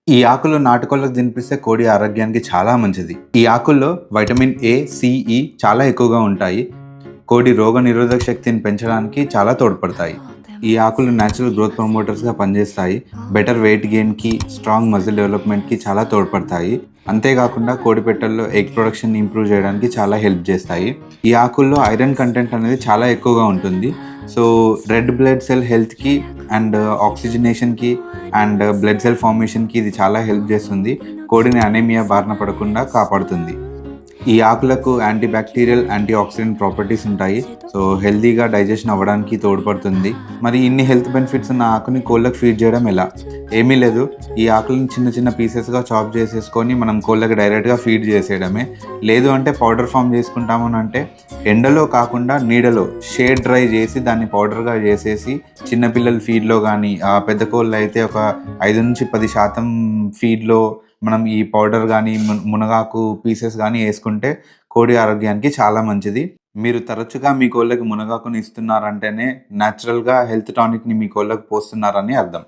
ఈ ఆకులు నాటుకోళ్ళకు తినిపిస్తే కోడి ఆరోగ్యానికి చాలా మంచిది. ఈ ఆకుల్లో వైటమిన్ ఏ, సి, ఇ చాలా ఎక్కువగా ఉంటాయి. కోడి రోగ నిరోధక శక్తిని పెంచడానికి చాలా తోడ్పడతాయి. ఈ ఆకులు నేచురల్ గ్రోత్ ప్రమోటర్స్‌గా పనిచేస్తాయి. బెటర్ వెయిట్ గెయిన్‌కి, స్ట్రాంగ్ మజిల్ డెవలప్‌మెంట్‌కి చాలా తోడ్పడతాయి. అంతేకాకుండా కోడి పెట్టల్లో ఎగ్ ప్రొడక్షన్‌ని ఇంప్రూవ్ చేయడానికి చాలా హెల్ప్ చేస్తాయి. ఈ ఆకుల్లో ఐరన్ కంటెంట్ అనేది చాలా ఎక్కువగా ఉంటుంది. సో, రెడ్ బ్లడ్ సెల్ హెల్త్‌కి అండ్ ఆక్సిజనేషన్‌కి అండ్ బ్లడ్ సెల్ ఫార్మేషన్‌కి ఇది చాలా హెల్ప్ చేస్తుంది. కోడిని అనీమియా బారిన పడకుండా కాపాడుతుంది. ఈ ఆకులకు anti bacterial, anti oxidant properties ఉంటాయి. సో, హెల్తీగా డైజెషన్ అవ్వడానికి తోడ్పడుతుంది. మరి ఇన్ని హెల్త్ బెనిఫిట్స్ ఉన్న ఆకుని కోళ్ళకి ఫీడ్ చేయడం ఎలా? ఏమీ లేదు. ఈ ఆకులను చిన్న చిన్న పీసెస్‌గా చాప్ చేసేసుకొని మనం కోళ్ళకి డైరెక్ట్‌గా ఫీడ్ చేసేయడమే. లేదు అంటే పౌడర్ ఫామ్ చేసుకుంటామనంటే ఎండలో కాకుండా నీడలో షేడ్ డ్రై చేసి దాన్ని పౌడర్‌గా చేసేసి చిన్న పిల్లల ఫీడ్‌లో గానీ, పెద్ద కోళ్ళైతే ఒక 5-10% ఫీడ్‌లో మనం ఈ పౌడర్ గానీ, మునగాకు పీసెస్ గానీ యేసుకుంటే కోడి ఆరోగ్యానికి చాలా మంచిది. మీరు తరచుగా మీ కోళ్ళకి మునగాకుని ఇస్తున్నారంటేనే నేచురల్‌గా హెల్త్ టానిక్‌ని మీ కోళ్ళకి పోస్తున్నారని అర్థం.